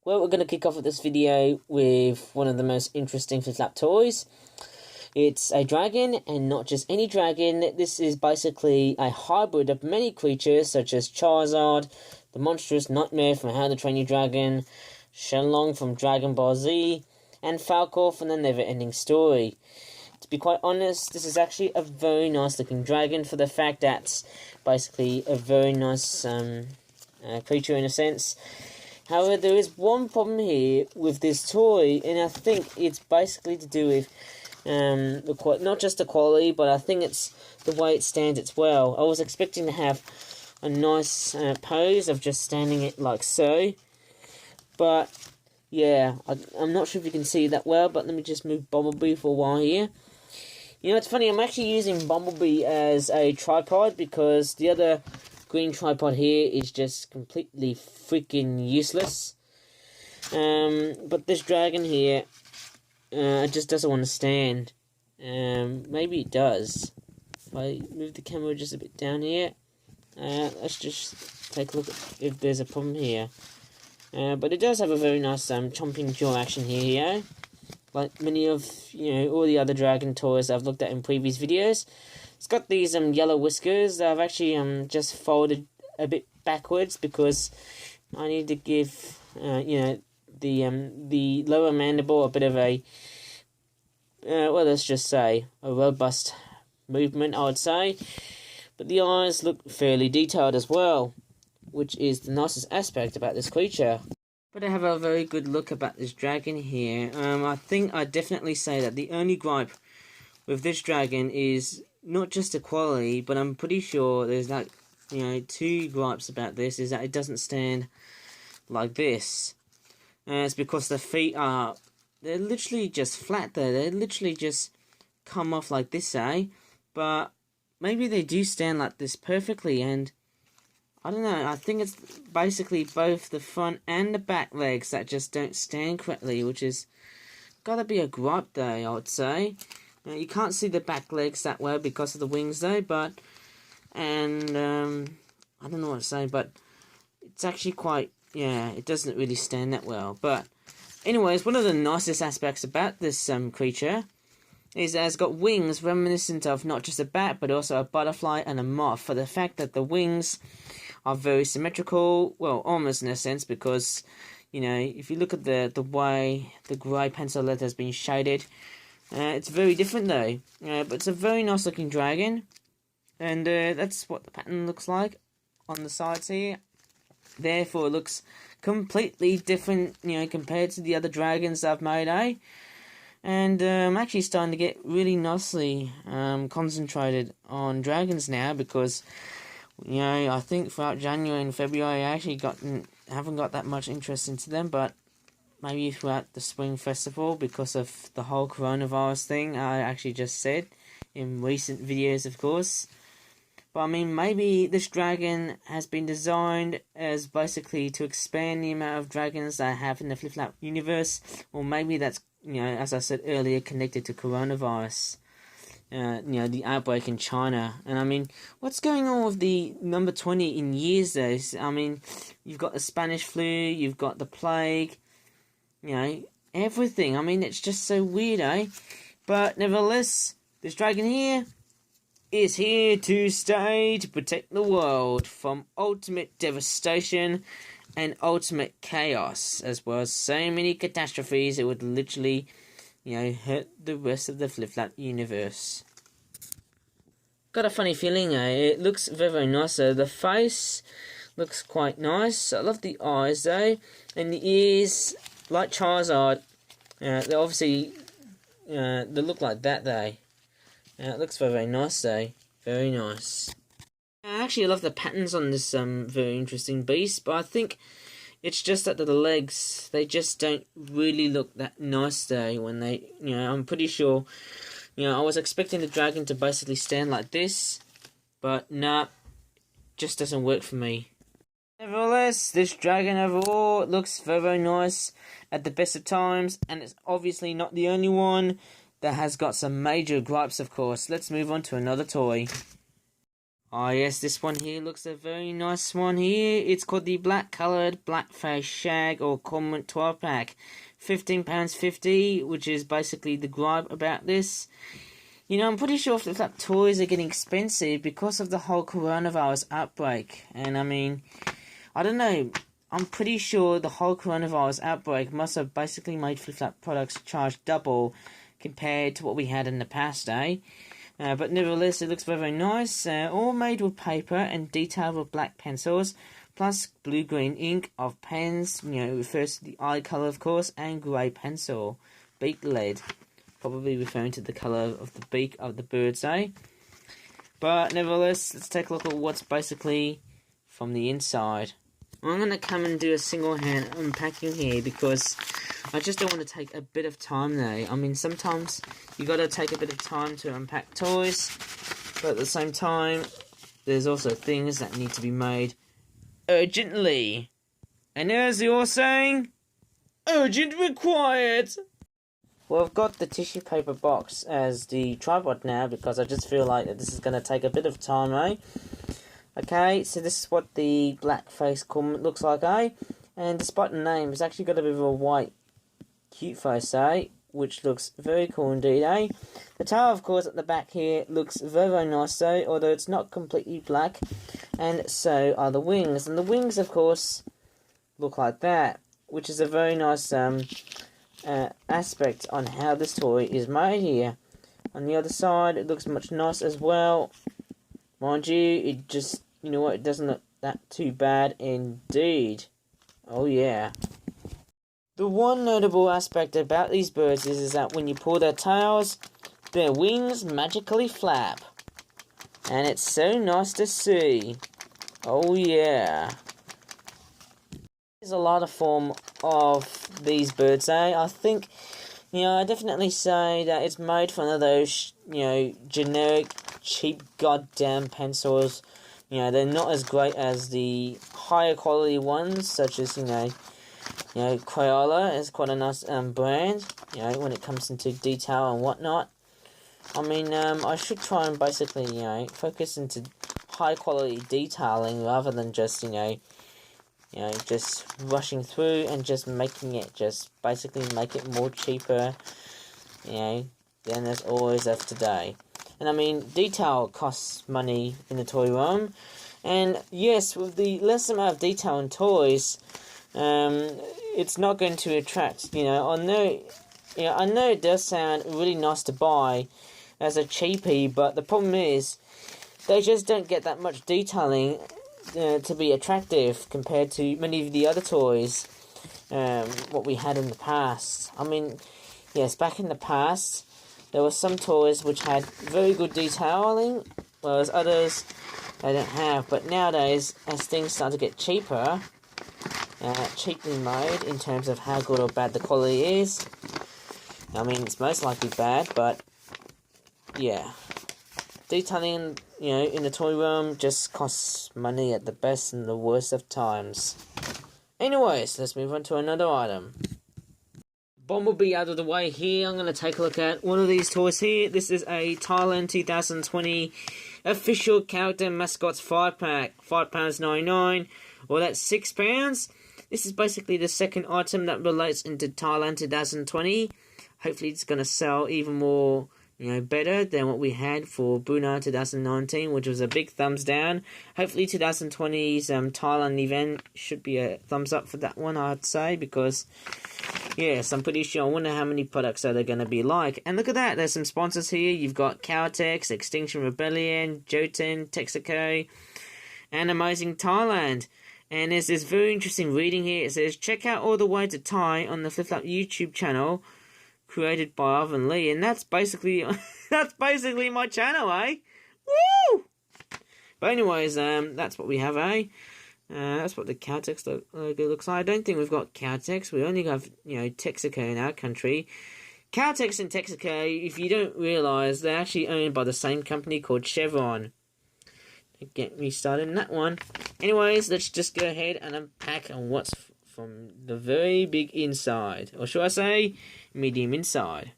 Well, we're going to kick off with this video with one of the most interesting flip-flap toys. It's a dragon, and not just any dragon. This is basically a hybrid of many creatures, such as Charizard, the Monstrous Nightmare from How to Train Your Dragon, Shenlong from Dragon Ball Z, and Falkor from The Never-Ending Story. To be quite honest, this is actually a very nice looking dragon for the fact that it's basically a very nice creature in a sense. However, there is one problem here with this toy, and I think it's basically to do with not just the quality, but I think it's the way it stands as well. I was expecting to have a nice pose of just standing it like so, but yeah, I'm not sure if you can see that well, but let me just move Bumblebee for a while here. You know, it's funny, I'm actually using Bumblebee as a tripod because the other green tripod here is just completely freaking useless. But this dragon here just doesn't want to stand. Maybe it does. If I move the camera just a bit down here, let's just take a look at if there's a problem here. But it does have a very nice chomping jaw action here, like many of all the other dragon toys I've looked at in previous videos. It's got these yellow whiskers that I've actually just folded a bit backwards because I need to give the lower mandible a bit of a well, let's just say a robust movement, I would say. But the eyes look fairly detailed as well, which is the nicest aspect about this creature. But I have a very good look about this dragon here. I think I'd definitely say that the only gripe with this dragon is not just the quality, but I'm pretty sure there's like, two gripes about this, is that it doesn't stand like this. And it's because the feet they're literally just flat there. They literally just come off like this, but maybe they do stand like this perfectly, and I don't know, I think it's basically both the front and the back legs that just don't stand correctly, which is gotta be a gripe though, I would say. You can't see the back legs that well because of the wings though, but, and, I don't know what to say, but it's actually quite, it doesn't really stand that well. But, anyways, one of the nicest aspects about this creature is that it's got wings reminiscent of not just a bat, but also a butterfly and a moth, for the fact that the wings are very symmetrical, well, almost in a sense, because, if you look at the way the grey pencil leather has been shaded, it's very different though, but it's a very nice looking dragon, and that's what the pattern looks like on the sides here. Therefore, it looks completely different, compared to the other dragons I've made, And I'm actually starting to get really nicely concentrated on dragons now, because I think throughout January and February I actually haven't got that much interest into them, but maybe throughout the Spring Festival, because of the whole coronavirus thing I actually just said in recent videos, of course. But I mean, maybe this dragon has been designed as basically to expand the amount of dragons that I have in the flip-flap universe, or maybe that's, as I said earlier, connected to coronavirus. The outbreak in China. And I mean, what's going on with the number 20 in years though? I mean, you've got the Spanish flu, you've got the plague, everything. I mean, it's just so weird, But nevertheless, this dragon here is here to stay to protect the world from ultimate devastation and ultimate chaos, as well as so many catastrophes it would literally hurt the rest of the flip-flap universe. Got a funny feeling, It looks very, very nice, though. The face looks quite nice. I love the eyes, though. And the ears, like Charizard, they obviously, they look like that, though. It looks very, very nice, though. Very nice. Actually, I love the patterns on this very interesting beast, but I think it's just that the legs, they just don't really look that nice though when they, I'm pretty sure, I was expecting the dragon to basically stand like this, but nah, just doesn't work for me. Nevertheless, this dragon overall looks very, very nice at the best of times, and it's obviously not the only one that has got some major gripes, of course. Let's move on to another toy. Oh yes, this one here looks a very nice one here. It's called the Black Coloured Blackface Shag or Common 12 pack. £15.50, which is basically the gripe about this. You know, I'm pretty sure Flap toys are getting expensive because of the whole coronavirus outbreak. And I mean, I don't know, I'm pretty sure the whole coronavirus outbreak must have basically made Flap products charge double compared to what we had in the past, eh? But nevertheless, it looks very, very nice. All made with paper and detailed with black pencils, plus blue-green ink of pens, you know, refers to the eye colour, of course, and grey pencil. Beak lead, probably referring to the colour of the beak of the birds, eh? But nevertheless, let's take a look at what's basically from the inside. I'm going to come and do a single-hand unpacking here because I just don't want to take a bit of time though. I mean, sometimes you got to take a bit of time to unpack toys, but at the same time, there's also things that need to be made urgently. And as you're saying, urgent required. Well, I've got the tissue paper box as the tripod now because I just feel like this is going to take a bit of time, eh? Okay, so this is what the black face comment looks like, eh? And despite the name, it's actually got a bit of a white, cute face, eh? Which looks very cool indeed, eh? The tail, of course, at the back here looks very, very nice, though, although it's not completely black. And so are the wings. And the wings, of course, look like that, which is a very nice aspect on how this toy is made here. On the other side, it looks much nice as well. Mind you, it just, you know what, it doesn't look that too bad indeed. Oh yeah. The one notable aspect about these birds is that when you pull their tails, their wings magically flap. And it's so nice to see. Oh yeah. There's a lot of form of these birds, eh? I think, you know, I definitely say that it's made from one of those, you know, generic, cheap goddamn pencils. You know, they're not as great as the higher quality ones, such as, you know, Crayola is quite a nice brand, you know, when it comes into detail and whatnot. I mean, I should try and basically, you know, focus into high quality detailing rather than just, you know, just rushing through and just making it, just basically make it more cheaper, you know, than there's always of today. And I mean, detail costs money in the toy realm, and yes, with the less amount of detail in toys, it's not going to attract, you know, I know it does sound really nice to buy as a cheapie, but the problem is, they just don't get that much detailing to be attractive compared to many of the other toys, what we had in the past. I mean, yes, back in the past, there were some toys which had very good detailing, whereas others they don't have. But nowadays, as things start to get cheaper, cheaply made in terms of how good or bad the quality is, I mean, it's most likely bad, but yeah. Detailing, you know, in the toy realm just costs money at the best and the worst of times. Anyways, let's move on to another item. Bumblebee out of the way here, I'm going to take a look at one of these toys here. This is a Thailand 2020 official character mascots 5-pack, £5.99, or that's £6. This is basically the second item that relates into Thailand 2020. Hopefully it's going to sell even more, you know, better than what we had for Brunei 2019, which was a big thumbs down. Hopefully 2020's Thailand event should be a thumbs up for that one, I'd say, because yes, I'm pretty sure. I wonder how many products are they going to be like. And look at that, there's some sponsors here. You've got Caltex, Extinction Rebellion, Jotun, Texaco, and Amazing Thailand. And there's this very interesting reading here. It says, check out all the way to Thai on the Flip Flap YouTube channel, created by Ivan Lee. And that's basically my channel, eh? Woo! But anyways, that's what we have, eh? That's what the Caltex logo looks like. I don't think we've got Caltex. We only have, you know, Texaco in our country. Caltex and Texaco, if you don't realise, they're actually owned by the same company called Chevron. Don't get me started in that one. Anyways, let's just go ahead and unpack on what's from the very big inside. Or should I say, medium inside.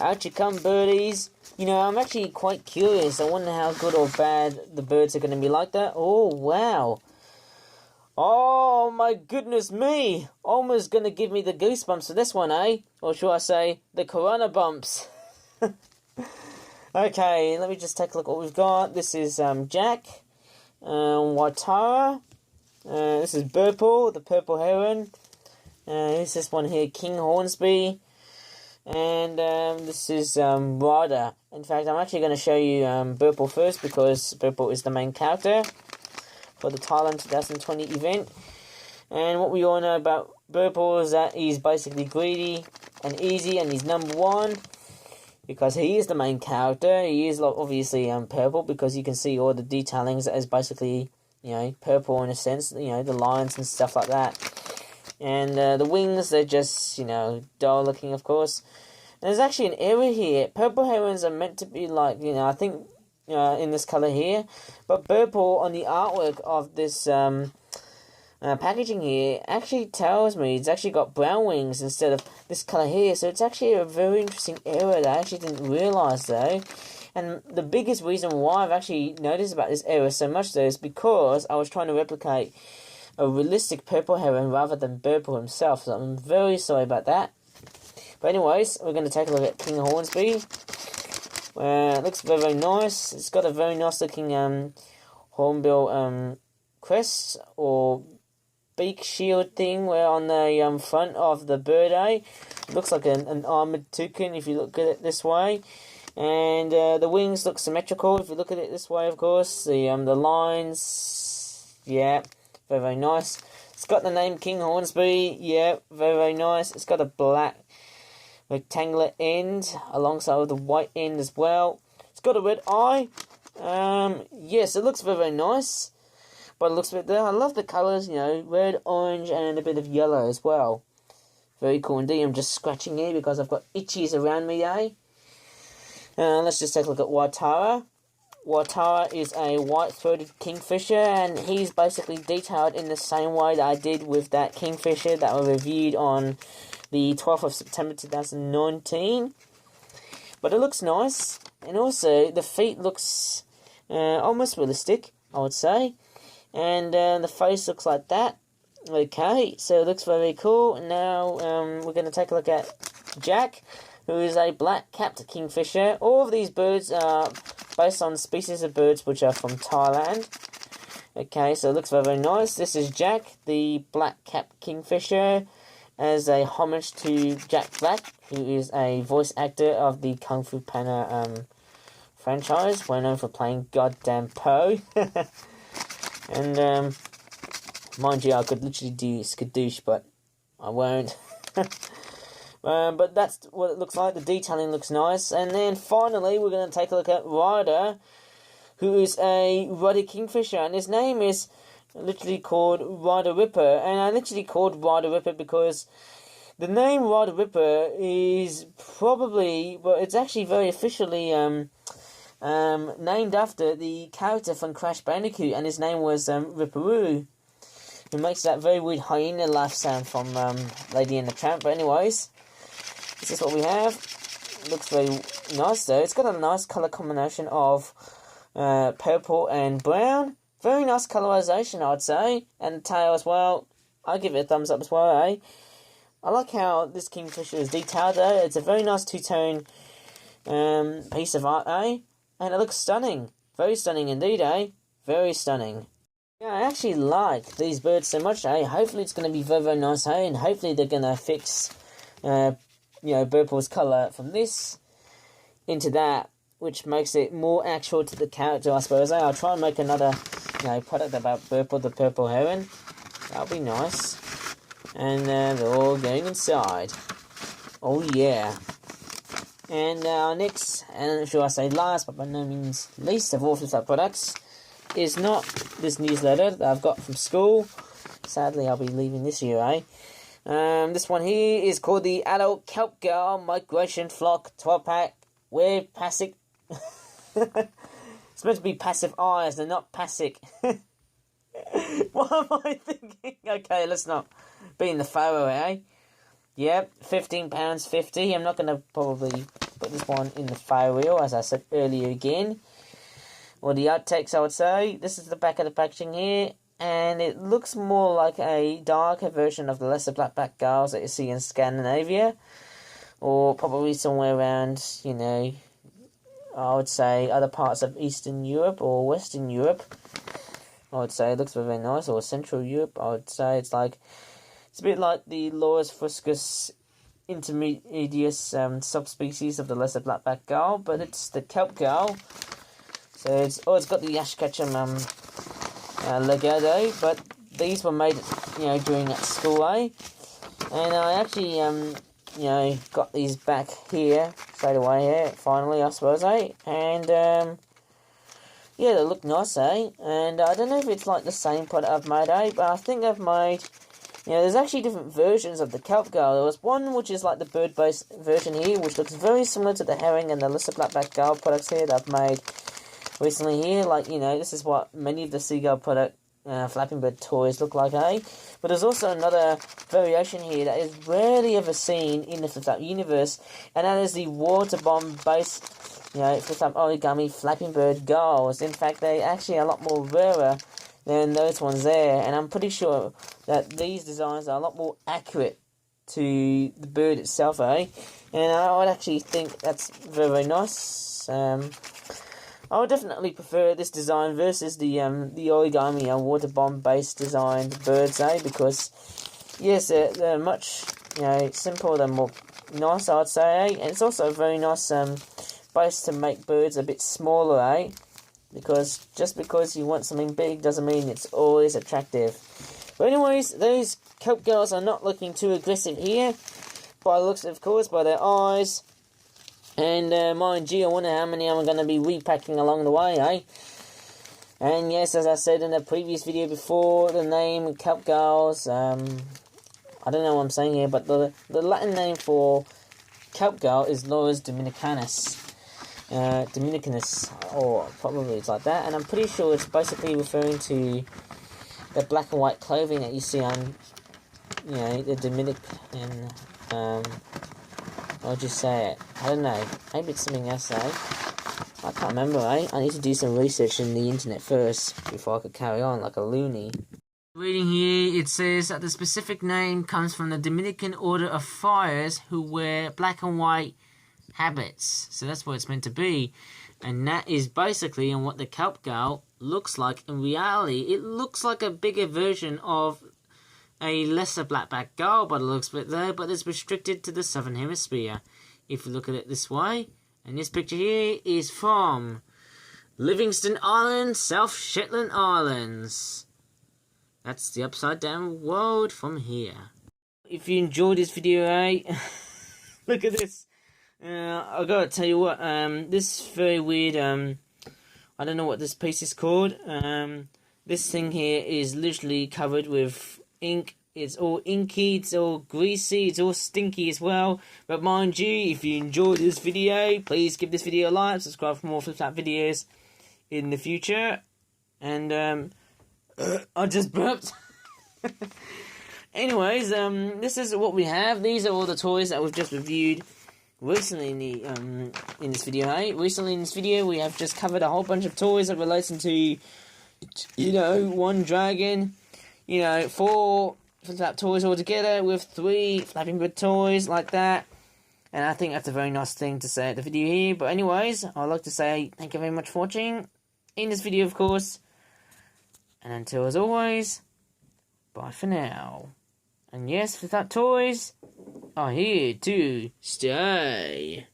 Out you come, birdies. You know, I'm actually quite curious. I wonder how good or bad the birds are going to be like that. Oh, wow. Oh, my goodness me. Almost going to give me the goosebumps for this one, eh? Or should I say, the corona bumps. Okay, let me just take a look at what we've got. This is Jack, Waitara. This is Burple, the purple heron. This one here, King Hornsby. And this is Ryder. In fact, I'm actually going to show you Burple first because Burple is the main character for the Thailand 2020 event. And what we all know about Burple is that he's basically greedy and easy, and he's number one because he is the main character. He is obviously purple because you can see all the detailings as basically, you know, purple in a sense, you know, the lines and stuff like that. And the wings, they're just, you know, dull looking, of course. And there's actually an error here. Purple herons are meant to be like, you know, I think in this colour here. But Burple on the artwork of this packaging here actually tells me it's actually got brown wings instead of this colour here. So it's actually a very interesting error that I actually didn't realise though. And the biggest reason why I've actually noticed about this error so much though is because I was trying to replicate a realistic purple heron rather than Burple himself. So I'm very sorry about that. But anyways, we're going to take a look at King Hornsby. It looks very, very nice. It's got a very nice looking hornbill crest or beak shield thing where on the front of the bird, It looks like an armoured toucan if you look at it this way. And the wings look symmetrical if you look at it this way, of course. The lines, yeah, very, very nice. It's got the name King Hornsby, yeah, very, very nice. It's got a black rectangular end alongside with the white end as well. It's got a red eye. Yes, it looks very, very nice. But it looks a bit there. I love the colours, you know, red, orange, and a bit of yellow as well. Very cool indeed. I'm just scratching here because I've got itchies around me, let's just take a look at Waitara. Waitara is a white-throated kingfisher, and he's basically detailed in the same way that I did with that kingfisher that I reviewed on the 12th of September 2019. But it looks nice, and also the feet looks almost realistic, I would say. And the face looks like that. Okay, so it looks very cool. Now we're going to take a look at Jack, who is a black-capped kingfisher. All of these birds are based on species of birds which are from Thailand. Okay, so it looks very, very nice. This is Jack, the black-capped kingfisher, as a homage to Jack Black, who is a voice actor of the Kung Fu Panda franchise, well known for playing Goddamn Po. And, mind you, I could literally do skadoosh, but I won't. But that's what it looks like. The detailing looks nice. And then finally, we're going to take a look at Ryder, who is a ruddy kingfisher. And his name is literally called Ryder Ripper. And I literally called Ryder Ripper because the name Ryder Ripper is probably, well, it's actually very officially named after the character from Crash Bandicoot. And his name was Ripperoo, who makes that very weird hyena laugh sound from Lady and the Tramp. But anyways, this is what we have. It looks very nice though. It's got a nice colour combination of purple and brown. Very nice colorization, I'd say. And the tail as well. I'll give it a thumbs up as well, I like how this kingfisher is detailed though. It's a very nice two-tone piece of art, And it looks stunning. Very stunning indeed, Very stunning. Yeah, I actually like these birds so much, Hopefully it's going to be very, very nice, And hopefully they're going to fix Burple's colour from this into that, which makes it more actual to the character, I suppose. I'll try and make another, product about Burple, the purple heron. That'll be nice. And they're all going inside. Oh yeah. And our next, and should I say last, but by no means least of all Flip products, is not this newsletter that I've got from school. Sadly, I'll be leaving this year, This one here is called the Adult Kelp Girl Migration Flock 12-pack with passive... It's meant to be passive eyes, they're not passive. What am I thinking? Okay, let's not be in the photo, Yep, £15.50. I'm not going to probably put this one in the fire wheel, as I said earlier again. Or the outtakes, I would say. This is the back of the packaging here. And it looks more like a darker version of the lesser black-backed gulls that you see in Scandinavia. Or probably somewhere around, you know, I would say other parts of Eastern Europe or Western Europe. I would say it looks very nice. Or Central Europe, I would say it's like... It's a bit like the Laurus fuscus intermedius subspecies of the lesser black-backed gull, but it's the kelp gull. So it's got the Ash Ketchum legado, but these were made, you know, during that school, eh? And I actually, you know, got these back here straight away here, finally, I suppose, eh? And yeah, they look nice, eh? And I don't know if it's like the same product I've made, eh? But I think I've made. You know, there's actually different versions of the kelp gull. There was one which is like the bird-based version here, which looks very similar to the herring and the lesser black-backed gull products here that I've made recently here. Like, you know, this is what many of the seagull product flapping bird toys look like, eh? But there's also another variation here that is rarely ever seen in the Flap universe, and that is the water bomb-based, you know, Flap Origami Flapping Bird gulls. In fact, they're actually a lot more rarer than those ones there, and I'm pretty sure that these designs are a lot more accurate to the bird itself, eh? And I would actually think that's very, very nice. I would definitely prefer this design versus the origami water bomb based designed birds, eh? Because yes, they're much, you know, simple, they're more nice, I would say, eh? And it's also a very nice base to make birds a bit smaller, eh? Because just because you want something big doesn't mean it's always attractive. But anyways, those kelp gulls are not looking too aggressive here. By the looks, of course, by their eyes. And mind you, I wonder how many I'm going to be repacking along the way, eh? And yes, as I said in the previous video before, the name kelp gulls, I don't know what I'm saying here, but the Latin name for kelp gull is Laurus dominicanus. Dominicanus, or probably it's like that, and I'm pretty sure it's basically referring to the black and white clothing that you see on, you know, the Dominican, I'll just say it, I don't know, maybe it's something else, eh? I can't remember, eh? I need to do some research in the internet first, before I could carry on like a loony. Reading here, it says that the specific name comes from the Dominican Order of Friars who wear black and white habits, so that's what it's meant to be, and that is basically on what the kelp gull looks like in reality. It looks like a bigger version of a lesser black-backed gull by the looks of it there, but it's restricted to the southern hemisphere, if you look at it this way. And this picture here is from Livingston Island, South Shetland Islands. That's the upside down world from here. If you enjoyed this video, eh? Look at this. I gotta tell you what, this very weird, I don't know what this piece is called. This thing here is literally covered with ink. It's all inky, it's all greasy, it's all stinky as well. But mind you, if you enjoyed this video, please give this video a like, subscribe for more Flip Flap videos in the future. And, I just burped. Anyways, this is what we have. These are all the toys that we've just reviewed recently in this video, hey? Recently in this video, we have just covered a whole bunch of toys that relating to, you know, one dragon, you know, 4 Flap toys all together with 3 Flapping Bird toys like that. And I think that's a very nice thing to say at the video here. But anyways, I'd like to say thank you very much for watching in this video, of course. And until as always, bye for now. And yes, Flap toys are here to stay.